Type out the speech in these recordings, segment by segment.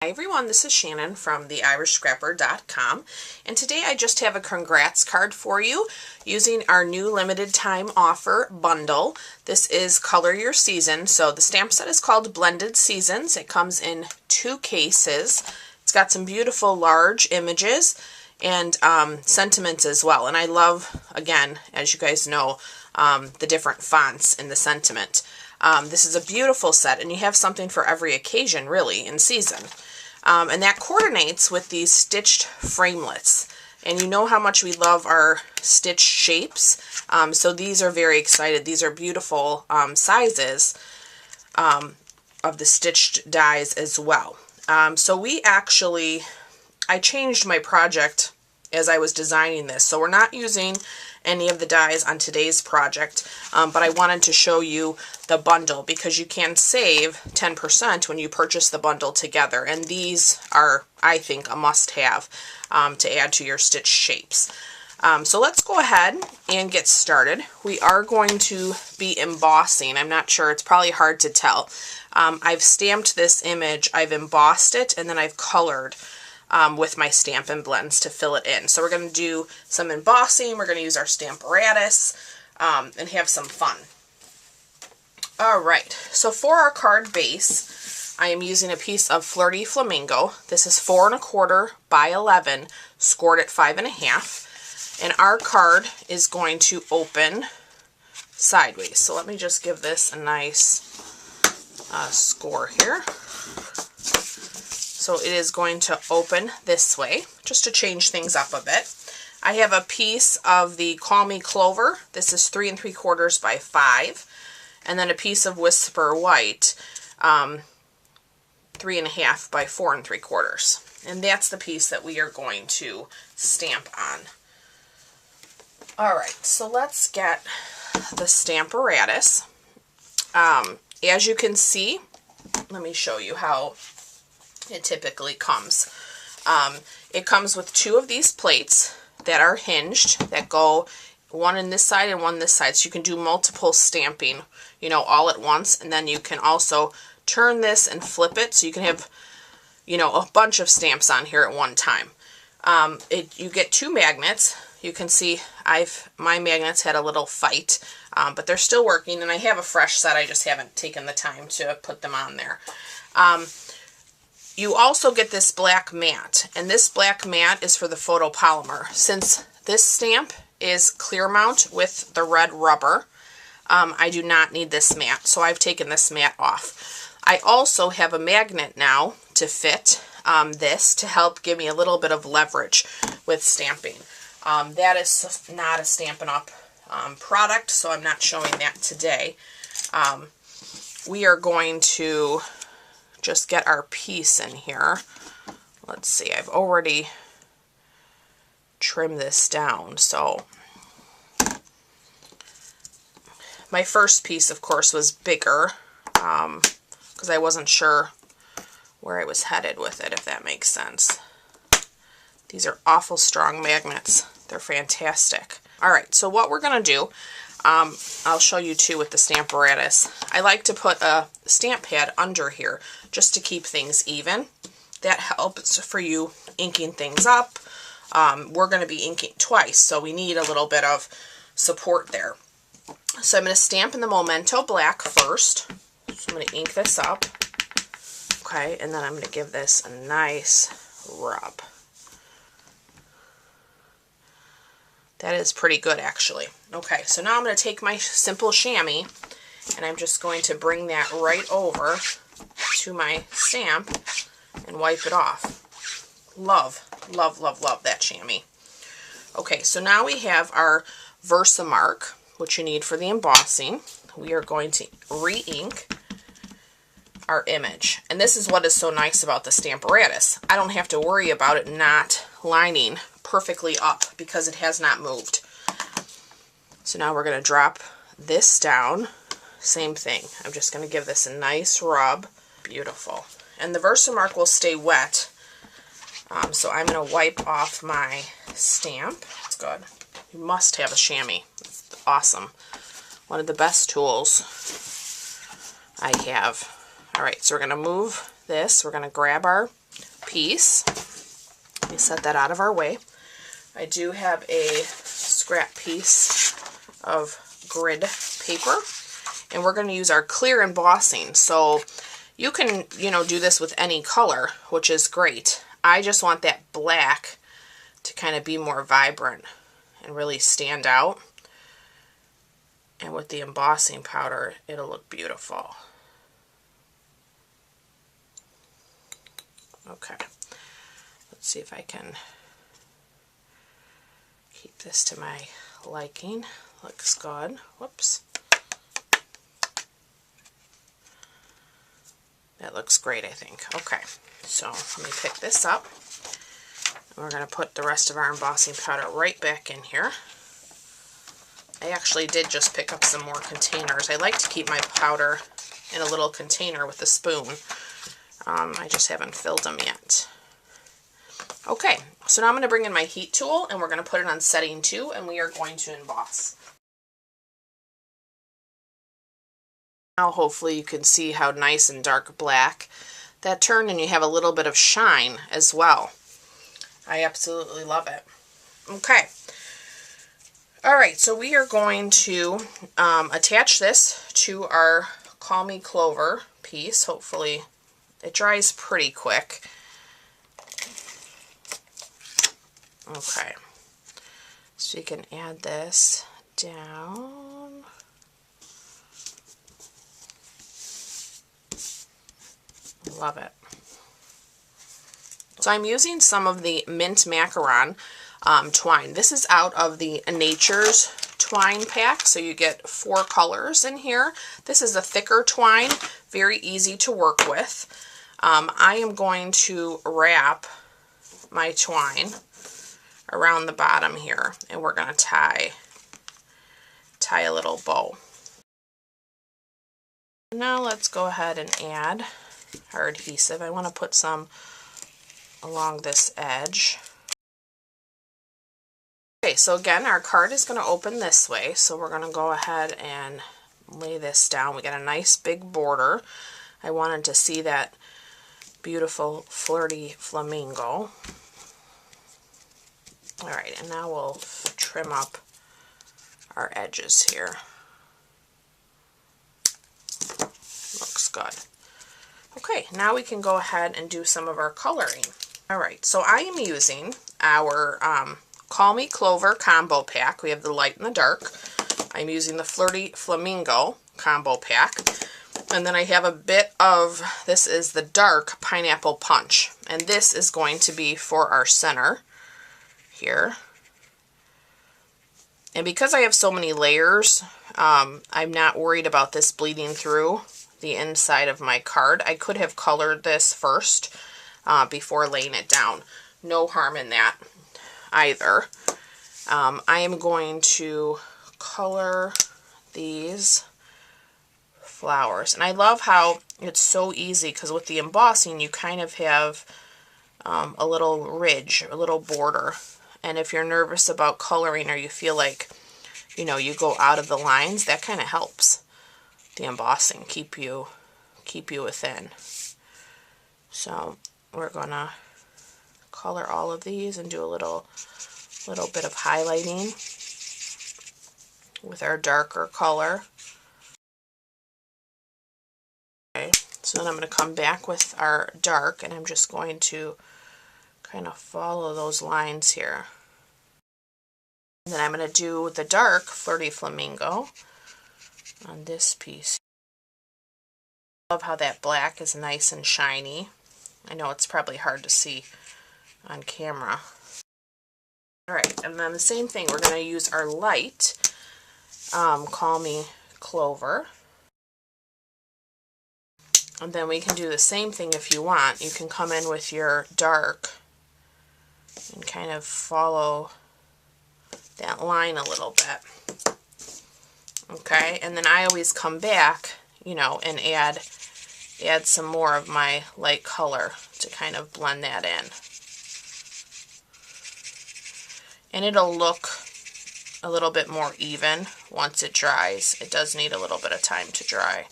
Hi everyone, this is Shannon from theirishscrapper.com, and today I just have a congrats card for you using our new limited time offer bundle. This is Color Your Season, so the stamp set is called Blended Seasons. It comes in 2 cases. It's got some beautiful large images and sentiments as well, and I love, again, as you guys know, the different fonts in the sentiment. This is a beautiful set, and you have something for every occasion, really, in season. And that coordinates with these stitched framelits. And you know how much we love our stitched shapes. So these are very excited. These are beautiful sizes of the stitched dies as well. So I changed my project as I was designing this. So we're not using any of the dies on today's project, but I wanted to show you the bundle because you can save 10% when you purchase the bundle together, and these are, I think, a must-have to add to your stitch shapes. So let's go ahead and get started. We are going to be embossing. I'm not sure, it's probably hard to tell. I've stamped this image, I've embossed it, and then I've colored with my Stampin' blends to fill it in. So we're going to do some embossing, we're going to use our Stamparatus, and have some fun. Alright, so for our card base, I am using a piece of Flirty Flamingo. This is 4 1/4 by 11, scored at 5 1/2, and our card is going to open sideways. So let me just give this a nice score here. So it is going to open this way, just to change things up a bit. I have a piece of the Me Clover. This is 3 3/4 by 5. And then a piece of Whisper White, 3 1/2 by 4 3/4. And that's the piece that we are going to stamp on. Alright, so let's get the Stamparatus. As you can see, let me show you how it typically comes. It comes with 2 of these plates that are hinged, that go one in this side and one this side, so you can do multiple stamping, you know, all at once. And then you can also turn this and flip it, so you can have, you know, a bunch of stamps on here at one time. You get 2 magnets. You can see my magnets had a little fight, but they're still working, and I have a fresh set. I just haven't taken the time to put them on there. You also get this black mat, and this black mat is for the photopolymer. Since this stamp is clear mount with the red rubber, I do not need this mat, so I've taken this mat off. I also have a magnet now to fit this to help give me a little bit of leverage with stamping. That is not a Stampin' Up! Product, so I'm not showing that today. We are going to just get our piece in here. Let's see, I've already trimmed this down. So my first piece, of course, was bigger because I wasn't sure where I was headed with it, if that makes sense. These are awful strong magnets. They're fantastic. Alright, so what we're going to do, I'll show you too with the Stamparatus. I like to put a stamp pad under here just to keep things even. That helps for you inking things up. We're going to be inking twice, so we need a little bit of support there. So I'm going to stamp in the Memento Black first. So I'm going to ink this up. Okay, and then I'm going to give this a nice rub. That is pretty good, actually. Okay, so now I'm going to take my simple chamois, and I'm just going to bring that right over to my stamp and wipe it off. Love, love, love, love that chamois. Okay, so now we have our Versamark, which you need for the embossing. We are going to re-ink our image. And this is what is so nice about the Stamparatus. I don't have to worry about it not lining perfectly up because it has not moved. So now we're going to drop this down. Same thing. I'm just going to give this a nice rub. Beautiful. And the Versamark will stay wet. So I'm going to wipe off my stamp. It's good. You must have a chamois. It's awesome. One of the best tools I have. Alright, so we're going to move this. We're going to grab our piece. Let me set that out of our way. I do have a scrap piece of grid paper, and we're going to use our clear embossing. So you can, do this with any color, which is great. I just want that black to kind of be more vibrant and really stand out. And with the embossing powder, it'll look beautiful. Okay, let's see if I can keep this to my liking. Looks good. Whoops. That looks great, I think. Okay, so let me pick this up. And we're going to put the rest of our embossing powder right back in here. I actually did just pick up some more containers. I like to keep my powder in a little container with a spoon. I just haven't filled them yet. Okay, so now I'm going to bring in my heat tool, and we're going to put it on setting 2, and we are going to emboss. Now hopefully you can see how nice and dark black that turned, and you have a little bit of shine as well. I absolutely love it. Okay. Alright, so we are going to attach this to our Call Me Clover piece. Hopefully it dries pretty quick. Okay, so you can add this down. Love it. So I'm using some of the Mint Macaron twine. This is out of the Nature's twine pack, so you get 4 colors in here. This is a thicker twine, very easy to work with. I am going to wrap my twine around the bottom here, and we're going to tie a little bow. Now let's go ahead and add our adhesive. I want to put some along this edge. Okay, so again, our card is going to open this way, so we're going to go ahead and lay this down. We got a nice big border. I wanted to see that beautiful Flirty Flamingo. Alright, and now we'll trim up our edges here. Looks good. Okay, now we can go ahead and do some of our coloring. Alright, so I am using our Call Me Clover combo pack. We have the light and the dark. I'm using the Flirty Flamingo combo pack. And then I have a bit of, this is the dark Pineapple Punch. And this is going to be for our center here. And because I have so many layers, I'm not worried about this bleeding through the inside of my card. I could have colored this first before laying it down. No harm in that either. I am going to color these flowers. And I love how it's so easy, because with the embossing you kind of have a little ridge, a little border. And if you're nervous about coloring, or you feel like, you go out of the lines, that kind of helps the embossing keep you within. So we're gonna color all of these and do a little bit of highlighting with our darker color. Okay, so then I'm going to come back with our dark, and I'm just going to kind of follow those lines here. And then I'm going to do the dark Flirty Flamingo on this piece. I love how that black is nice and shiny. I know it's probably hard to see on camera. Alright, and then the same thing, we're going to use our light Call Me Clover. And then we can do the same thing if you want. You can come in with your dark and kind of follow that line a little bit. Okay, and then I always come back, and add some more of my light color to kind of blend that in. And it'll look a little bit more even once it dries. It does need a little bit of time to dry.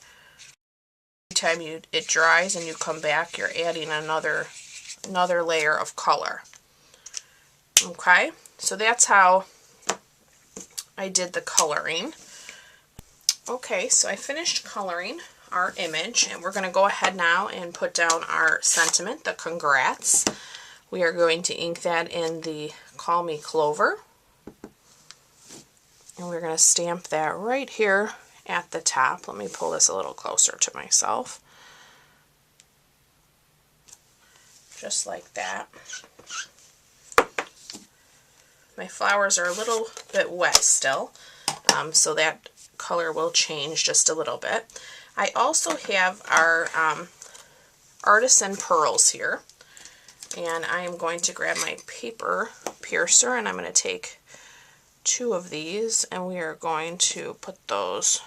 Every time it dries and you come back, you're adding another another layer of color. Okay, so that's how I did the coloring. Okay, so I finished coloring our image, and we're going to go ahead now and put down our sentiment, the congrats. We are going to ink that in the Call Me Clover. And we're going to stamp that right here at the top. Let me pull this a little closer to myself. Just like that. My flowers are a little bit wet still, so that color will change just a little bit. I also have our artisan pearls here, and I am going to grab my paper piercer, and I'm going to take 2 of these, and we are going to put those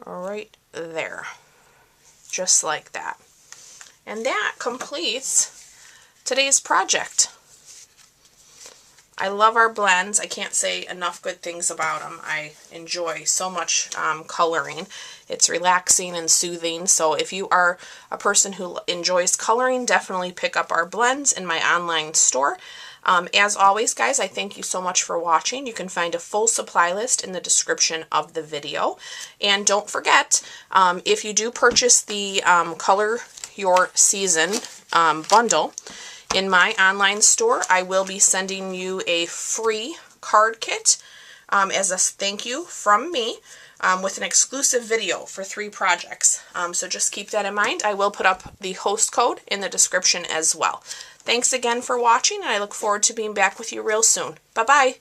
right there, just like that. And that completes today's project. I love our blends. I can't say enough good things about them. I enjoy so much coloring. It's relaxing and soothing. So if you are a person who enjoys coloring, definitely pick up our blends in my online store. As always, guys, I thank you so much for watching. You can find a full supply list in the description of the video. And don't forget, if you do purchase the Color Your Season bundle, in my online store, I will be sending you a free card kit as a thank you from me with an exclusive video for 3 projects. So just keep that in mind. I will put up the host code in the description as well. Thanks again for watching, and I look forward to being back with you real soon. Bye-bye.